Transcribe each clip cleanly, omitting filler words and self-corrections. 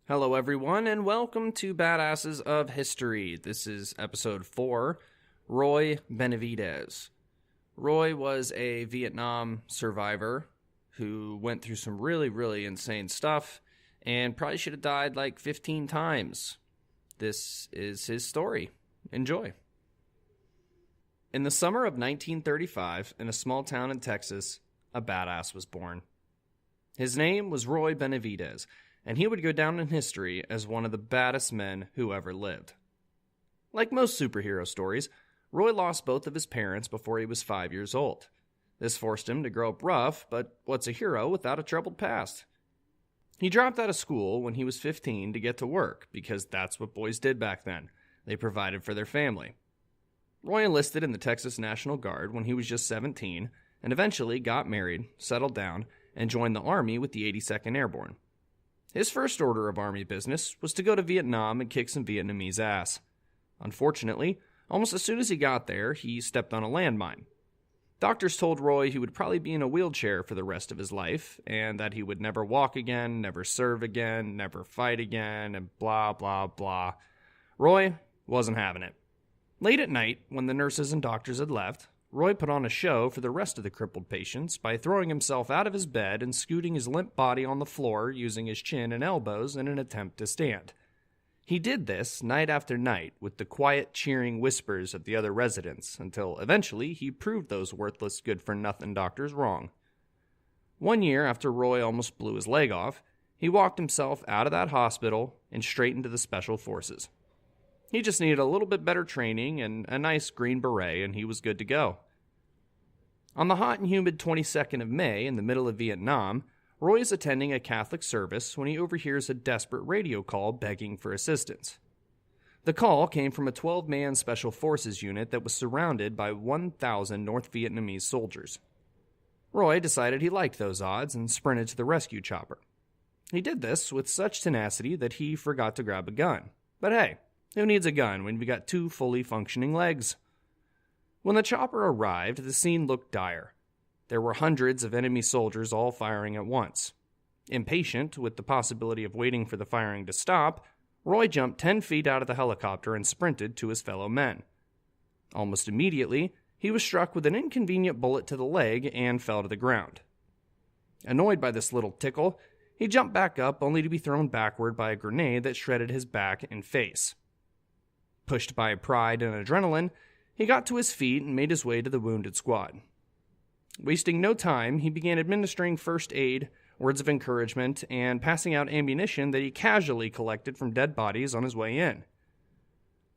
Hello, everyone, and welcome to Badasses of History. This is episode 4, Roy Benavidez. Roy was a Vietnam survivor who went through some really insane stuff and probably should have died like 15 times. This is his story. Enjoy. In the summer of 1935, in a small town in Texas, a badass was born. His name was Roy Benavidez, and he would go down in history as one of the baddest men who ever lived. Like most superhero stories, Roy lost both of his parents before he was 5 years old. This forced him to grow up rough, but what's a hero without a troubled past? He dropped out of school when he was 15 to get to work, because that's what boys did back then. They provided for their family. Roy enlisted in the Texas National Guard when he was just 17, and eventually got married, settled down, and joined the Army with the 82nd Airborne. His first order of Army business was to go to Vietnam and kick some Vietnamese ass. Unfortunately, almost as soon as he got there, he stepped on a landmine. Doctors told Roy he would probably be in a wheelchair for the rest of his life, and that he would never walk again, never serve again, never fight again, and blah, blah, blah. Roy wasn't having it. Late at night, when the nurses and doctors had left, Roy put on a show for the rest of the crippled patients by throwing himself out of his bed and scooting his limp body on the floor using his chin and elbows in an attempt to stand. He did this night after night with the quiet, cheering whispers of the other residents until eventually he proved those worthless, good-for-nothing doctors wrong. 1 year after Roy almost blew his leg off, he walked himself out of that hospital and straight into the Special Forces. He just needed a little bit better training and a nice green beret, and he was good to go. On the hot and humid 22nd of May, in the middle of Vietnam, Roy is attending a Catholic service when he overhears a desperate radio call begging for assistance. The call came from a 12-man Special Forces unit that was surrounded by 1,000 North Vietnamese soldiers. Roy decided he liked those odds and sprinted to the rescue chopper. He did this with such tenacity that he forgot to grab a gun. But hey, who needs a gun when you've got 2 fully functioning legs? When the chopper arrived, the scene looked dire. There were hundreds of enemy soldiers all firing at once. Impatient with the possibility of waiting for the firing to stop, Roy jumped 10 feet out of the helicopter and sprinted to his fellow men. Almost immediately, he was struck with an inconvenient bullet to the leg and fell to the ground. Annoyed by this little tickle, he jumped back up only to be thrown backward by a grenade that shredded his back and face. Pushed by pride and adrenaline, he got to his feet and made his way to the wounded squad. Wasting no time, he began administering first aid, words of encouragement, and passing out ammunition that he casually collected from dead bodies on his way in.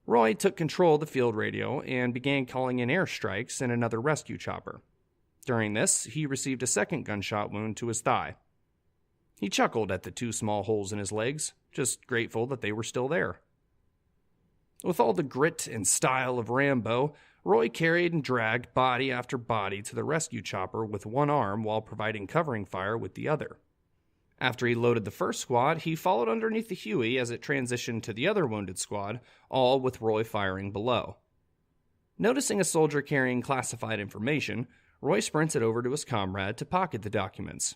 Roy took control of the field radio and began calling in airstrikes and another rescue chopper. During this, he received a second gunshot wound to his thigh. He chuckled at the 2 small holes in his legs, just grateful that they were still there. With all the grit and style of Rambo, Roy carried and dragged body after body to the rescue chopper with one arm while providing covering fire with the other. After he loaded the first squad, he followed underneath the Huey as it transitioned to the other wounded squad, all with Roy firing below. Noticing a soldier carrying classified information, Roy sprinted over to his comrade to pocket the documents.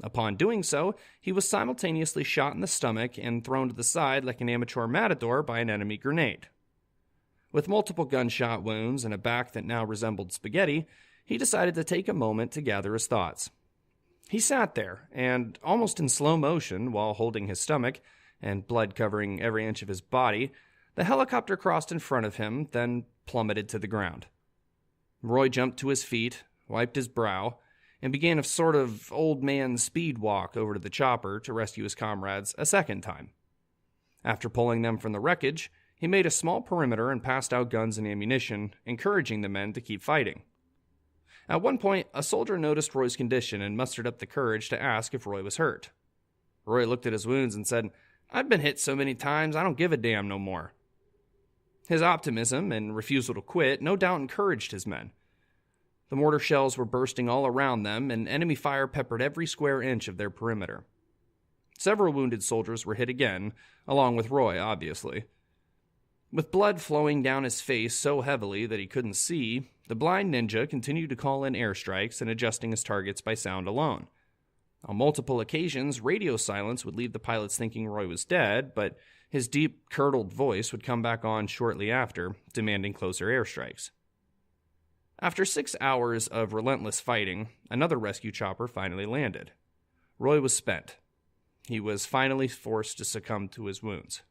Upon doing so, he was simultaneously shot in the stomach and thrown to the side like an amateur matador by an enemy grenade. With multiple gunshot wounds and a back that now resembled spaghetti, he decided to take a moment to gather his thoughts. He sat there, and almost in slow motion, while holding his stomach, and blood covering every inch of his body, the helicopter crossed in front of him, then plummeted to the ground. Roy jumped to his feet, wiped his brow, and began a sort of old man speed walk over to the chopper to rescue his comrades a second time. After pulling them from the wreckage, he made a small perimeter and passed out guns and ammunition, encouraging the men to keep fighting. At one point, a soldier noticed Roy's condition and mustered up the courage to ask if Roy was hurt. Roy looked at his wounds and said, "I've been hit so many times, I don't give a damn no more." His optimism and refusal to quit no doubt encouraged his men. The mortar shells were bursting all around them, and enemy fire peppered every square inch of their perimeter. Several wounded soldiers were hit again, along with Roy, obviously. With blood flowing down his face so heavily that he couldn't see, the blind ninja continued to call in airstrikes and adjusting his targets by sound alone. On multiple occasions, radio silence would leave the pilots thinking Roy was dead, but his deep, curdled voice would come back on shortly after, demanding closer airstrikes. After 6 hours of relentless fighting, another rescue chopper finally landed. Roy was spent. He was finally forced to succumb to his wounds.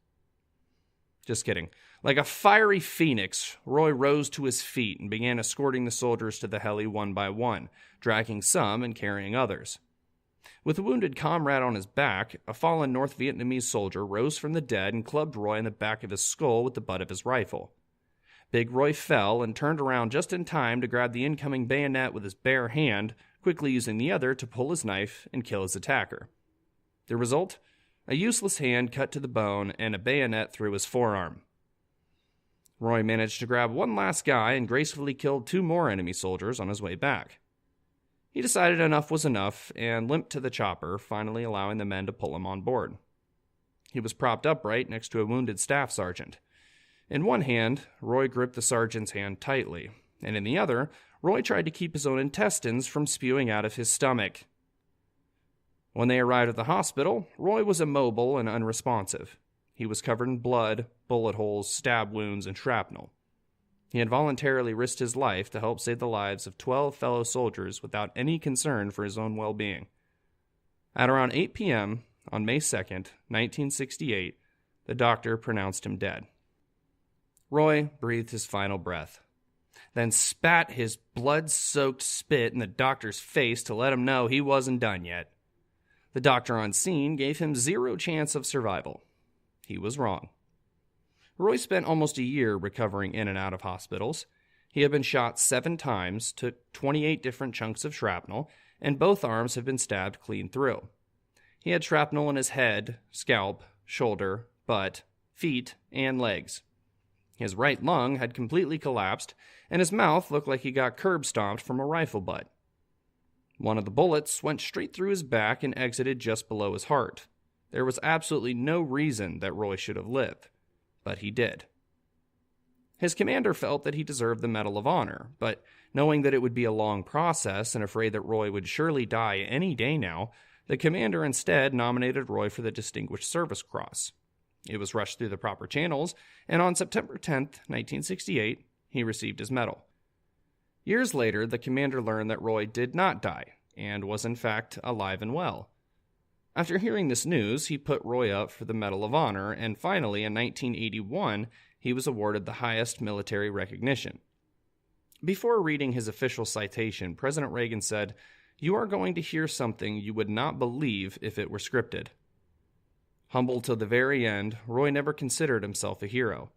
Just kidding. Like a fiery phoenix, Roy rose to his feet and began escorting the soldiers to the heli one by one, dragging some and carrying others. With a wounded comrade on his back, a fallen North Vietnamese soldier rose from the dead and clubbed Roy in the back of his skull with the butt of his rifle. Big Roy fell and turned around just in time to grab the incoming bayonet with his bare hand, quickly using the other to pull his knife and kill his attacker. The result? A useless hand cut to the bone and a bayonet through his forearm. Roy managed to grab one last guy and gracefully killed 2 more enemy soldiers on his way back. He decided enough was enough and limped to the chopper, finally allowing the men to pull him on board. He was propped upright next to a wounded staff sergeant. In one hand, Roy gripped the sergeant's hand tightly, and in the other, Roy tried to keep his own intestines from spewing out of his stomach. When they arrived at the hospital, Roy was immobile and unresponsive. He was covered in blood, bullet holes, stab wounds, and shrapnel. He had voluntarily risked his life to help save the lives of 12 fellow soldiers without any concern for his own well-being. At around 8 p.m. on May 2nd, 1968, the doctor pronounced him dead. Roy breathed his final breath, then spat his blood-soaked spit in the doctor's face to let him know he wasn't done yet. The doctor on scene gave him 0 chance of survival. He was wrong. Roy spent almost a year recovering in and out of hospitals. He had been shot 7 times, took 28 different chunks of shrapnel, and both arms had been stabbed clean through. He had shrapnel in his head, scalp, shoulder, butt, feet, and legs. His right lung had completely collapsed, and his mouth looked like he got curb stomped from a rifle butt. One of the bullets went straight through his back and exited just below his heart. There was absolutely no reason that Roy should have lived, but he did. His commander felt that he deserved the Medal of Honor, but knowing that it would be a long process and afraid that Roy would surely die any day now, the commander instead nominated Roy for the Distinguished Service Cross. It was rushed through the proper channels, and on September 10th, 1968, he received his medal. Years later, the commander learned that Roy did not die, and was in fact alive and well. After hearing this news, he put Roy up for the Medal of Honor, and finally, in 1981, he was awarded the highest military recognition. Before reading his official citation, President Reagan said, "You are going to hear something you would not believe if it were scripted." Humble till the very end, Roy never considered himself a hero.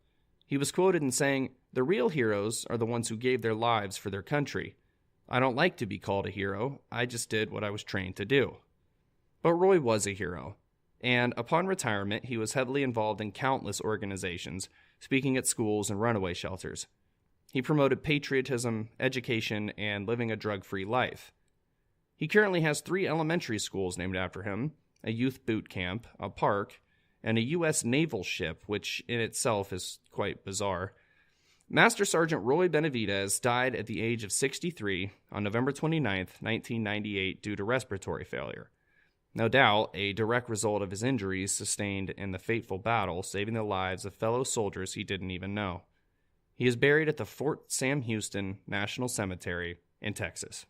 He was quoted in saying, "The real heroes are the ones who gave their lives for their country. I don't like to be called a hero. I just did what I was trained to do." But Roy was a hero, and upon retirement, he was heavily involved in countless organizations, speaking at schools and runaway shelters. He promoted patriotism, education, and living a drug-free life. He currently has 3 elementary schools named after him, a youth boot camp, a park, and a U.S. naval ship, which in itself is quite bizarre. Master Sergeant Roy Benavidez died at the age of 63 on November 29, 1998, due to respiratory failure. No doubt a direct result of his injuries sustained in the fateful battle, saving the lives of fellow soldiers he didn't even know. He is buried at the Fort Sam Houston National Cemetery in Texas.